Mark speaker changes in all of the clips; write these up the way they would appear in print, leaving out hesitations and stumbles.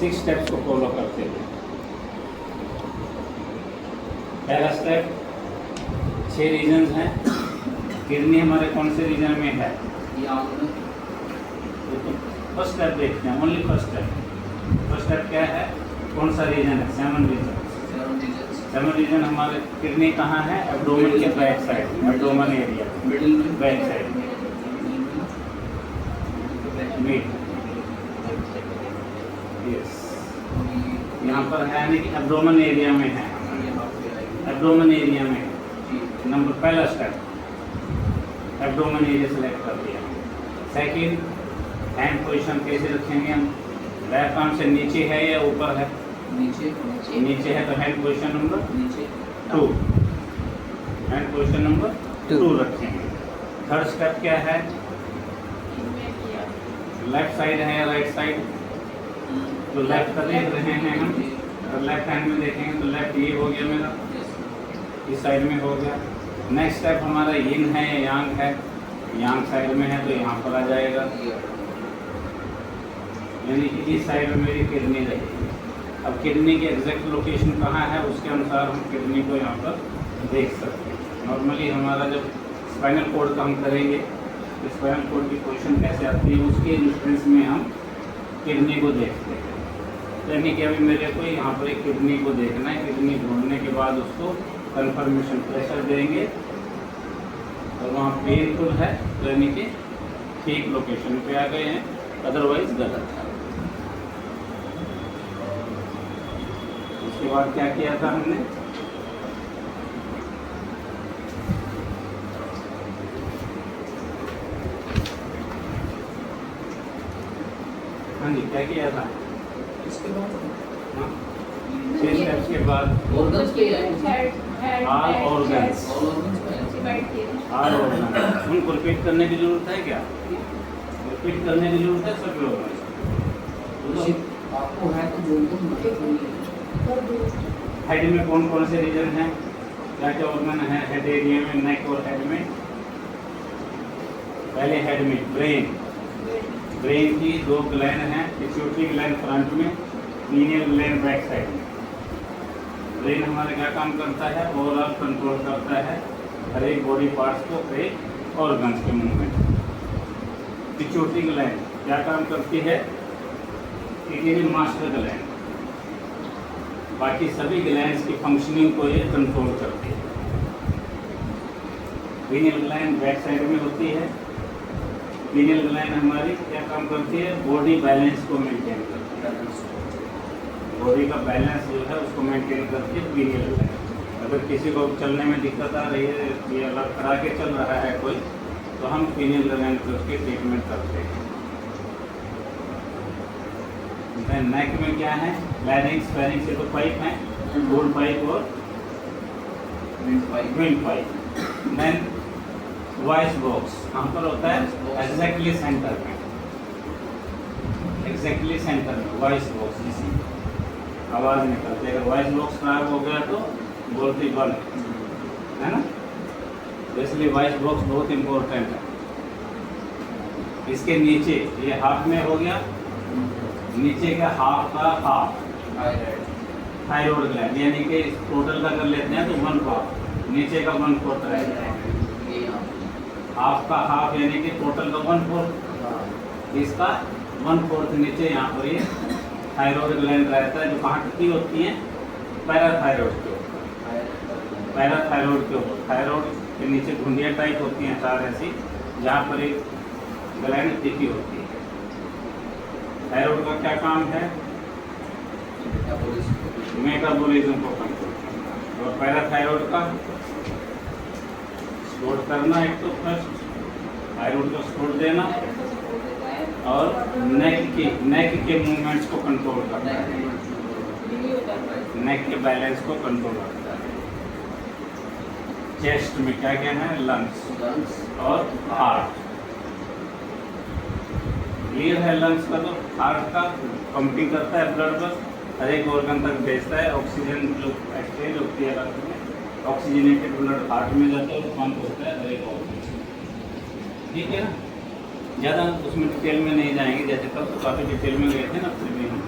Speaker 1: 6 steps को follow करते हुए। पहला स्टेप, 6 रीजन्स हैं। किडनी हमारे कौन से रीजन में है? फर्स्ट स्टेप देखते हैं, only first step. First step क्या है, कौन सा रीजन है? 7 रीजन। 7 रीजन हमारे किडनी कहाँ है? एब्डोमेन के back side, abdomen area, middle में, बैक साइड में, मिड, यस, यहाँ पर है, यानी कि एब्डोमेन एरिया में है, एब्डोमेन एरिया में। नंबर पहला स्टेप, एब्डोमेन एरिया सेलेक्ट कर दिया। सेकंड, हैंड पोजीशन कैसे रखेंगे हम? लेफ्ट आर्म से नीचे है या ऊपर है? नीचे है, तो hand position number 2, hand position number 2 रखेंगे। थर्ड स्टेप क्या है? लेफ्ट साइड है या राइट साइड? तो लेफ्ट का देख रहे हैं हम, और लेफ्ट हैंड में देखेंगे तो लेफ्ट ये हो गया मेरा, इस साइड में हो गया। नेक्स्ट स्टेप हमारा यिन है या यांग है? यांग साइड में है तो यहाँ पर आ जाएगा, यानी कि इस साइड में मेरी किडनी रहेगी। अब किडनी की एग्जैक्ट लोकेशन कहाँ है, उसके अनुसार हम किडनी को यहाँ पर देख सकते हैं। नॉर्मली हमारा जब स्पाइनल कोड का हम करेंगे तो स्पाइनल कोड की पोजीशन कैसे आती है, उसके इन्फ्लुएंस में हम किडनी को देखते हैं। यानी कि अभी मेरे को यहाँ पर एक किडनी को देखना है, किडनी ढूंढने के बाद उसको कंफर्मेशन प्रेशर देंगे और वहाँ पेनफुल है तो यानी कि ठीक लोकेशन पे आ गए हैं, अदरवाइज गलत है। उसके बाद क्या किया था हमने? हाँ जी, क्या किया था?
Speaker 2: इसके बाद
Speaker 1: 6 स्टेप्स के बाद
Speaker 2: ऑर्गन्स के
Speaker 1: ऑल ऑर्गन्स, उनको रिपीट करने की जरूरत है क्या? रिपीट करने की जरूरत है सभी ऑर्गन्स?
Speaker 2: आपको है तो बोल दो।
Speaker 1: हेड में कौन कौन से रीजन हैं? क्या क्या ऑर्गन है हेड एरिया में, नेक और हेड में? पहले हेड में ब्रेन, ब्रेन की 2 ग्लैंड हैं, पिट्यूटरी ग्लैंड फ्रंट में, पीनियल ग्लैंड बैक साइड में। ब्रेन हमारे क्या काम करता है? ओवरऑल कंट्रोल करता है हर एक बॉडी पार्ट्स को, एक ऑर्गन्स के मूवमेंट। पिट्यूटरी ग्लैंड क्या काम करती है? मास्टर ग्लैंड, बाकी सभी ग्लैंड्स की फंक्शनिंग को ये कंट्रोल करती है। पीनियल ग्लैंड बैक साइड में होती है। पीनियल ग्लैंड हमारी क्या काम करती है? बॉडी बैलेंस को मेंटेन करती है, बॉडी का बैलेंस जो है उसको मेंटेन करती है पीनियल ग्लैंड। अगर किसी को चलने में दिक्कत आ रही है, ये अलग करा के चल रहा है कोई, तो हम पीनियल ग्लैंड पर उसकी ट्रीटमेंट करते हैं। नेक में क्या है? लैरिंक्स, फेरिंक्स, ये तो पाइप है, गोल्ड पाइप और wind pipe. Then voice box कहाँ पर होता है? एग्जैक्टली सेंटर में, एग्जैक्टली सेंटर में वॉइस बॉक्स, जिससे आवाज़ निकलती है। अगर वॉइस बॉक्स खराब हो गया तो बोलती बंद है ना, इसलिए वॉइस बॉक्स बहुत इम्पोर्टेंट है। इसके नीचे ये हाफ में हो गया, नीचे का हाफ का हाफ थायराइड ग्लैंड, यानी कि टोटल का कर लेते हैं तो 1/4, नीचे का 1/4 रहता है। हाफ का हाफ यानी कि टोटल का 1/4, इसका 1/4 नीचे यहाँ पर ये थायराइड ग्लैंड रहता है, जो कहाँ की होती है? पैराथायराइड के ऊपर, पैराथायराइड के ऊपर। थायराइड के नीचे घुंडिया टाइप होती हैं 4 ऐसी, जहाँ पर एक ग्लैंड दिखी होती है। थायराइड का क्या काम है? मेटाबॉलिज्म को कंट्रोल करना। और पैराथायराइड का सपोर्ट करना, एक तो फर्स्ट थायराइड को सपोर्ट देना और नेक के मूवमेंट्स को कंट्रोल करना है, नेक के बैलेंस को कंट्रोल करता है। चेस्ट में क्या क्या है? लंग्स और हार्ट। क्लियर है? लंग्स का तो हार्ट का पंपिंग करता है, ब्लड बस हर एक ऑर्गन तक भेजता है, ऑक्सीजन जो एक्सचेंज होती है रक्त में, ऑक्सीजनेटेड ब्लड हार्ट में जाता है और पंप होता है हर एक ऑर्गन। ठीक है ना, ज़्यादा उसमें डिटेल में नहीं जाएंगे, जैसे कल तो काफ़ी डिटेल में गए थे ना, फिर भी हम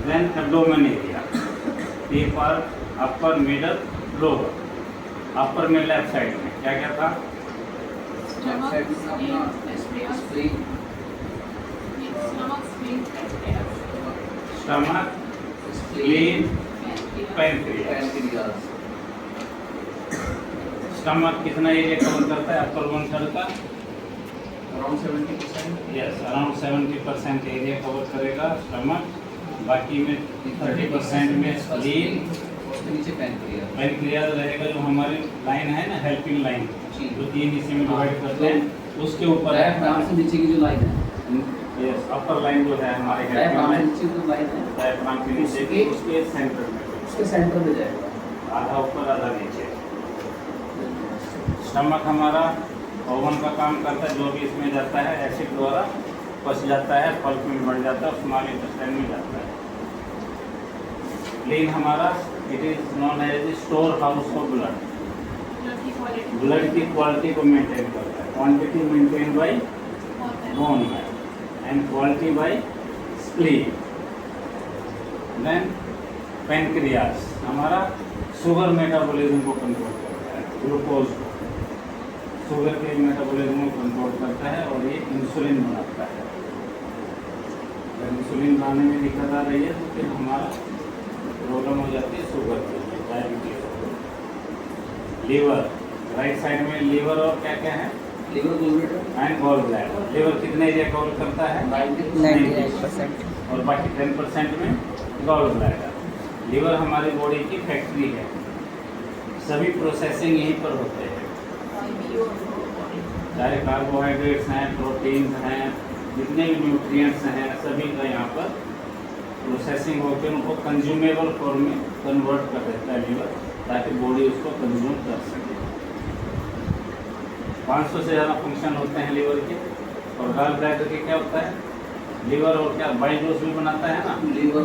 Speaker 1: देन एब्डोमेन एरिया, P पर अपर, मिडल, लोअर। अपर में लेफ्ट साइड में क्या क्या था? Stomach, spleen, pancreas. स्टमक कितना एरिया कवर करता है? अपर 1/3 का
Speaker 3: around 70%।
Speaker 1: Yes, around 70% area cover करेगा स्टमक। बाकी में 30% में स्प्लीन,
Speaker 3: उसके नीचे पैनक्रियाज।
Speaker 1: पैनक्रियाज रहेगा, जो हमारी लाइन है ना, हेल्पिंग लाइन,
Speaker 3: जी।
Speaker 1: जो 3 हिस्से में डिवाइड करते हैं, उसके ऊपर है।
Speaker 3: डायफ्राम से नीचे की जो लाइन है,
Speaker 1: यस, अपर लाइन जो है हमारे
Speaker 3: डायफ्राम से
Speaker 1: हेल्पिंग
Speaker 3: नीचे जो लाइन है,
Speaker 1: डायफ्राम के नीचे की, उसके सेंटर में,
Speaker 3: उसके सेंटर में जाएगा।
Speaker 1: आधा ऊपर आधा नीचे। स्टमक हमारा ओवन का काम करता है, जो भी इसमें जाता है एसिड द्वारा पच जाता है, पल्प में बढ़ जाता है, स्मॉल इंटेस्टाइन में जाता है। स्प्लीन हमारा it is known as store house of blood, blood की क्वालिटी को मेंटेन करता है। Quantity maintain by bone and quality by spleen. Then pancreas हमारा शुगर मेटाबॉलिज्म को कंट्रोल करता है, ग्लूकोज को, शुगर के मेटाबॉलिज्म को कंट्रोल करता है, और ये इंसुलिन बनाता है। अगर इंसुलिन बनाने में दिक्कत आ रही है तो फिर हमारा प्रॉब्लम हो जाती है शुगर के लिए, डायबिटीज। लीवर, राइट साइड में लीवर और क्या क्या है?
Speaker 3: Liver gallbladder
Speaker 1: and gall bladder. Liver कितने एरिया कवर करता है?
Speaker 3: 99%।
Speaker 1: और बाकी 10% में गॉल ब्लैडर। लीवर हमारी बॉडी की फैक्ट्री है, सभी प्रोसेसिंग यहीं पर होते हैं, चाहे कार्बोहाइड्रेट्स हैं, प्रोटीन्स हैं, जितने भी न्यूट्रिएंट्स हैं, सभी का यहाँ पर प्रोसेसिंग होकर उनको कंज्यूमेबल फॉर्म में कन्वर्ट कर देता है लीवर, ताकि बॉडी उसको कंज्यूम कर सके। 500 से ज़्यादा फंक्शन होते हैं लीवर के। और गॉल ब्लैडर के क्या होता है? लीवर और क्या बाइल जूस भी बनाता है ना,
Speaker 3: लीवर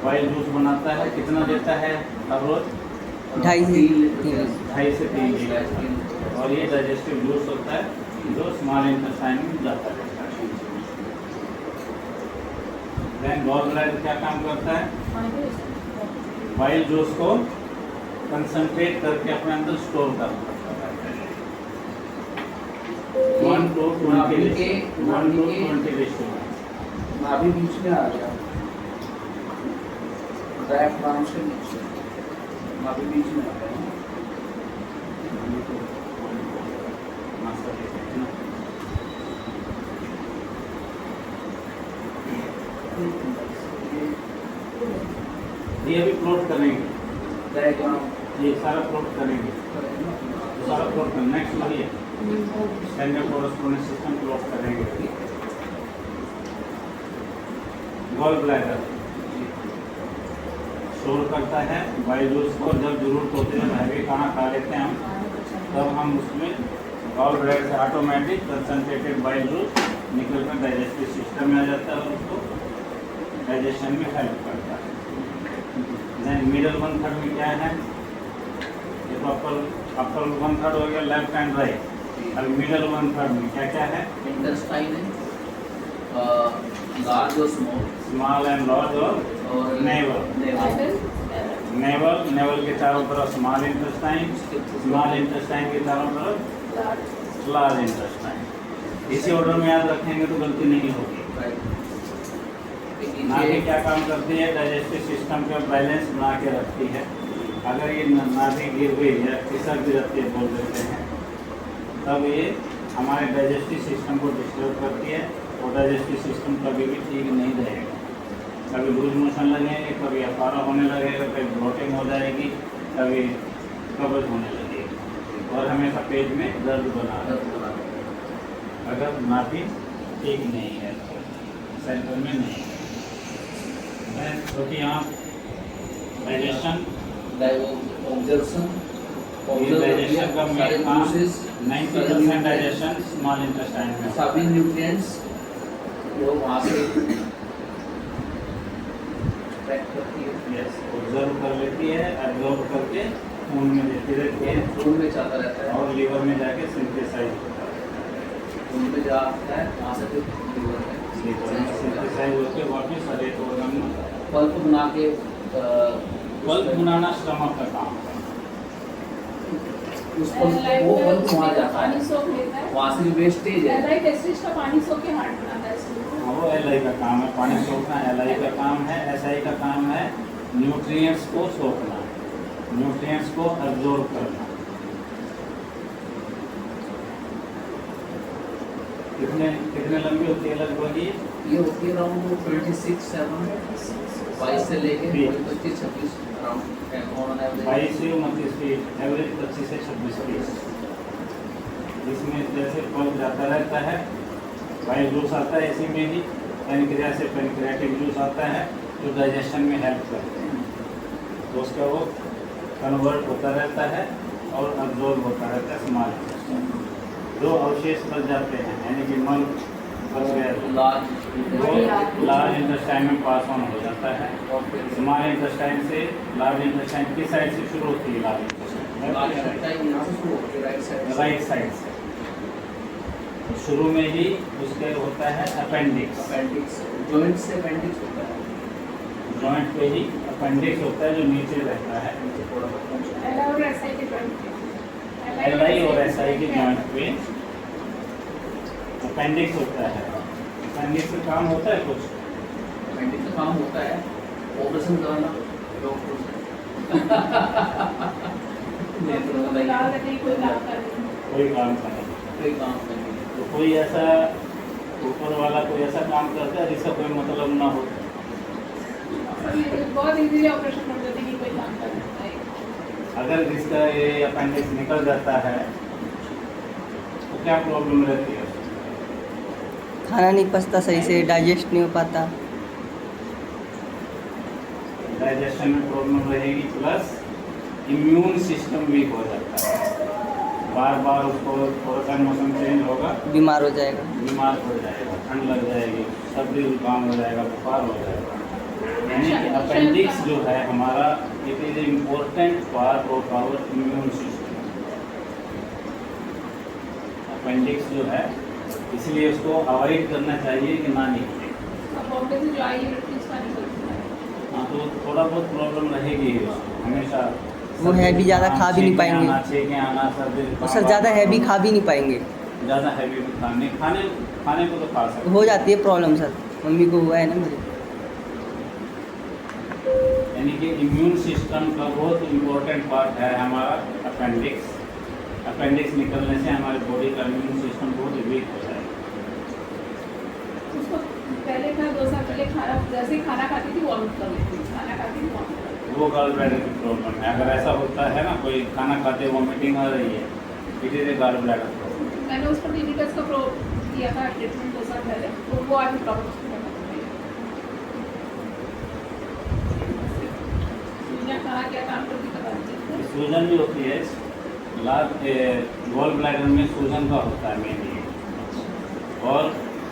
Speaker 1: बाइल जूस बनाता है। कितना देता है हर रोज? 2.5 से 3 लीटर। और ये डाइजेस्टिव जूस होता है, जो स्मॉल इंटेस्टाइन में जाता रहता है। देन गॉल ब्लैडर क्या काम करता है? बाइल जूस को कंसंट्रेट करके अपने अंदर स्टोर करता है। 1 to 20 रेशियो।
Speaker 3: नाभि बीच में आ गया, डायफ्राम से नीचे नाभि बीच में आ गया।
Speaker 1: ये अभी प्लॉट करेंगे,
Speaker 3: डायग्राम
Speaker 1: ये सारा प्लॉट करेंगे, सारा प्लॉट करना। नेक्स्ट वही है, स्टैंडर्ड कोरेस्पोंडेंस सिस्टम प्लॉट करेंगे अभी। गॉल ब्लैडर स्टोर करता है बाइल जूस को, जब जरूरत होती है, हैवी खाना खा लेते हैं हम, तब हम उसमें गॉल ब्लैडर से ऑटोमेटिक कंसनट्रेटेड बाइल जूस निकल कर डाइजेस्टिव सिस्टम में आ जाता है और उसको डाइजेशन में हेल्प करता है। देन मिडल 1/3 में क्या है? ये तो अपर 1/3 हो गया, लेफ्ट एंड राइट। अब मिडल 1/3 में क्या क्या है?
Speaker 3: इंटेस्टाइन है, लार्ज और स्मॉल,
Speaker 1: स्मॉल एंड लार्ज और नेवल। नेवल के चारों तरफ स्मॉल इंटेस्टाइन, स्मॉल इंटेस्टाइन के चारों तरफ लार्ज इंटेस्टाइन। इसी ऑर्डर में याद रखेंगे तो गलती नहीं होगी। नाभि क्या काम करती है? डाइजेस्टिव सिस्टम का बैलेंस बना के रखती है। अगर ये नाभि गिर गई या खिसक जाती है, बोल देते हैं, तब ये हमारे डाइजेस्टिव सिस्टम को डिस्टर्ब करती है, और डाइजेस्टिव सिस्टम कभी भी ठीक नहीं रहेगा। कभी लूज मोशन लगेंगे, कभी अफारा होने लगेगा, कभी ब्लोटिंग हो जाएगी, कभी कब्ज होने लगेगी, और हमेशा पेट में दर्द बना रहेगा। अगर नाभि ठीक नहीं है, सेंटर में नहीं है, क्योंकि यहाँ डाइजेशन
Speaker 3: ऑब्जर्वेशन
Speaker 1: डाइजेशन का मेन काम 90% डाइजेशन स्मॉल इंटेस्टाइन में।
Speaker 3: सभी न्यूट्रिएंट्स वो वहाँ से ट्रैक करती है,
Speaker 1: यस, ऑब्जर्व कर लेती है, एब्जॉर्ब करके खून में देती रहती है,
Speaker 3: खून में जाता रहता है,
Speaker 1: और लीवर में जाके सिंथेसाइज होता है।
Speaker 3: खून में जाता है, वहाँ से फिर लीवर में
Speaker 1: सिंथेसाइज होकर वापस हर एक ऑर्गन में
Speaker 3: पल्प बना के
Speaker 1: बल्ब बनाना स्टमक का काम है।
Speaker 3: उस पल्प वो पल्प वहाँ जाता
Speaker 2: पानी
Speaker 3: है,
Speaker 2: सोख लेता है।
Speaker 3: वहाँ से वेस्टेज है।
Speaker 2: एलआई टेस्टिज का पानी सोख के हार्ट बनाता है इसलिए।
Speaker 1: हाँ, वो एलआई का काम है, पानी सोखना एलआई का काम है। एसआई का काम है न्यूट्रिएंट्स को सोखना, न्यूट्रिएंट्स को अब्जॉर्ब करना। कितने कितने लंबी होती है लगभग
Speaker 3: ये होती है अराउंड 26-7 22 से लेके 25-26 अराउंड ऑन एवरेज।
Speaker 1: 22 से 29 फीट, एवरेज 25 से 26 फीट। इसमें जैसे पल्प जाता रहता है, बाइल जूस आता है, इसी में ही पैनक्रियास से पैनक्रियाटिक जूस आता है जो डाइजेशन में हेल्प करते हैं। तो उसका वो कन्वर्ट होता रहता है और अब्जॉर्ब होता रहता है स्मॉल इंटेस्टाइन। जो अवशेष बच जाते हैं यानी कि मल बच गया वो लार्ज इंटेस्टाइन में पास ऑन हो जाता है।
Speaker 3: और फिर
Speaker 1: स्मॉल इंटेस्टाइन से लार्ज इंटेस्टाइन किस साइड से शुरू होती है? लार्ज इंटेस्टाइन
Speaker 3: यहाँ से शुरू होती है राइट साइड।
Speaker 1: राइट साइड से। तो शुरू में ही उसके होता है अपेंडिक्स।
Speaker 3: अपेंडिक्स जॉइंट से अपेंडिक्स होता है,
Speaker 1: जॉइंट पे ही अपेंडिक्स होता है जो नीचे रहता है।
Speaker 3: नीचे थोड़ा सा
Speaker 2: एलआई और एसआई के जॉइंट पे।
Speaker 1: एलआई और एसआई के जॉइंट पे अपेंडिक्स होता है। अपेंडिक्स का काम होता है कुछ?
Speaker 3: अपेंडिक्स का काम होता है ऑपरेशन करना डॉक्टर
Speaker 2: तो फिलहाल नहीं कोई काम कर रही।
Speaker 1: कोई काम का नहीं।
Speaker 3: कोई काम करने
Speaker 1: तो कोई ऐसा ऊपर वाला कोई ऐसा काम करता है जिसका कोई मतलब ना हो?
Speaker 2: बहुत इजीली ऑपरेशन कर देते कि कोई काम कर सकता है।
Speaker 1: अगर जिसका ये अपेंडिक्स निकल जाता है तो क्या प्रॉब्लम रहती है?
Speaker 4: खाना नहीं पचता सही से, डाइजेस्ट नहीं हो पाता।
Speaker 1: डाइजेशन में प्रॉब्लम रहेगी, प्लस इम्यून सिस्टम वीक हो जाता है। बार बार उसको थोड़ा सा मौसम चेंज होगा,
Speaker 4: बीमार हो जाएगा।
Speaker 1: बीमार हो जाएगा, ठंड लग जाएगी, सर्दी जुकाम हो जाएगा, बुखार हो जाएगा। यानी कि अपेंडिक्स जो है हमारा, it is important part of our immune system. Appendix जो है इसलिए उसको अवॉइड करना चाहिए कि ना निकले।
Speaker 2: अब बॉम्बे से जो आई है उसका नहीं करता है।
Speaker 1: हाँ, तो थोड़ा बहुत प्रॉब्लम रहेगी उसको हमेशा।
Speaker 4: वो हैवी ज़्यादा खा भी नहीं पाएंगे।
Speaker 1: छेके आना, सर्दी
Speaker 4: और सर ज़्यादा हैवी खा भी नहीं पाएंगे।
Speaker 1: ज़्यादा हैवी भी खाने को तो खा सकते
Speaker 4: हो जाती है प्रॉब्लम सर, मम्मी को हुआ है ना मेरे।
Speaker 1: यानी कि इम्यून सिस्टम का बहुत इम्पोर्टेंट पार्ट है हमारा अपेंडिक्स। अपेंडिक्स निकलने से हमारे बॉडी का इम्यून सिस्टम बहुत वीक हो जाएगा।
Speaker 2: उसको पहले था 2 साल पहले खाना जैसे ही खाना खाती थी वॉमिट कर लेती थी, खाना खाती थी वॉमिट कर लेती
Speaker 1: वो गॉल ब्लैडर की प्रॉब्लम है। अगर ऐसा होता है ना, कोई खाना खाते वॉमिटिंग आ रही है, it is a gall bladder problem.
Speaker 2: थी। मैंने उस पर डिजिटल्स का किया था ट्रीटमेंट 2 साल पहले, तो वो आज प्रॉब्लम कहाँ क्या काम करती पता नहीं।
Speaker 1: सूजन भी होती है, गॉल ब्लैडर में सूजन का होता है मेनली, और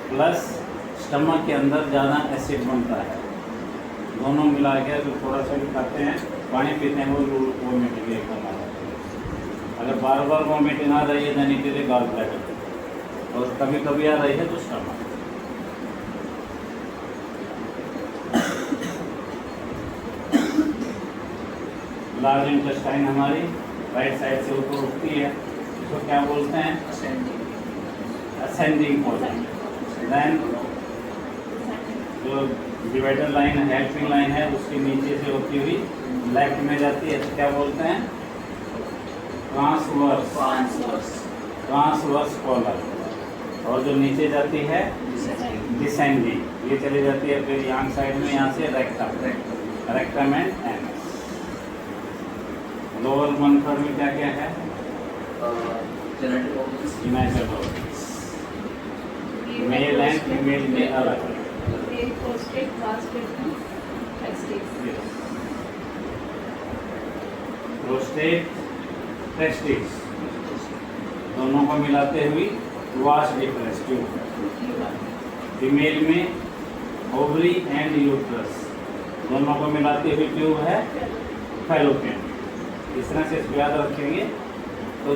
Speaker 1: प्लस स्टमक के अंदर ज़्यादा एसिड बनता है। दोनों मिला के तो थोड़ा सा भी खाते हैं, पानी पीते हैं, वो वॉमिटिंग एकदम आ जाती है। अगर बार बार वॉमिटिंग आ रही है then it is gall bladder, और कभी कभी आ रही है तो स्टमक। लार्ज इंटेस्टाइन हमारी राइट साइड से ऊपर उठती है, इसको क्या बोलते हैं? Ascending portion. देन जो डिवाइडर लाइन है, हेल्पिंग लाइन है, उसके नीचे से होती हुई लेफ्ट में जाती है, तो क्या बोलते हैं? Transverse colon. और जो नीचे जाती है डिसेंडिंग, ये चली जाती है फिर यहाँ साइड में, यहाँ से रेक्टम एंड एनस। लोअर 1/3 में क्या क्या है?
Speaker 3: Genetic organs,
Speaker 1: imaginal organs, male and female में अलग है।
Speaker 2: प्रोस्टेट, वास्टेट, टेस्टिस।
Speaker 1: प्रोस्टेट, टेस्टिस दोनों को मिलाते हुए वास्ट डिफरेंस ट्यूब। फीमेल में ओवरी एंड यूट्रस दोनों को मिलाते हुए ट्यूब है फैलोपियन। इस तरह से इसको याद रखेंगे तो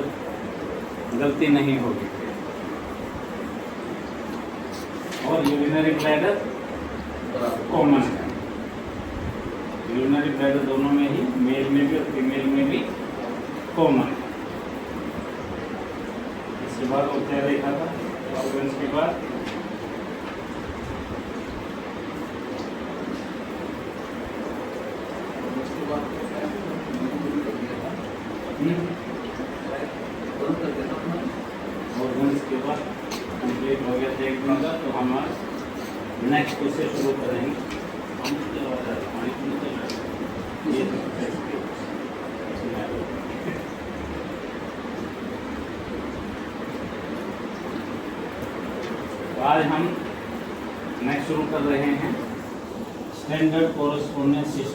Speaker 1: गलती नहीं होगी। और यूरिनरी ब्लैडर कॉमन है, यूरिनरी ब्लैडर दोनों में ही, मेल में भी और फीमेल में भी कॉमन है। इसके बाद वो क्या देखा था ऑर्गन्स के बाद,
Speaker 3: उसके बाद बंद कर देता हूँ।
Speaker 1: ऑर्गन्स के बाद कंप्लीट हो गया था 1 दिन का, तो हम आज नेक्स्ट से शुरू करेंगे। ये आज हम नेक्स्ट शुरू कर रहे हैं स्टैंडर्ड कोरस्पोंडेंस सिस्टम।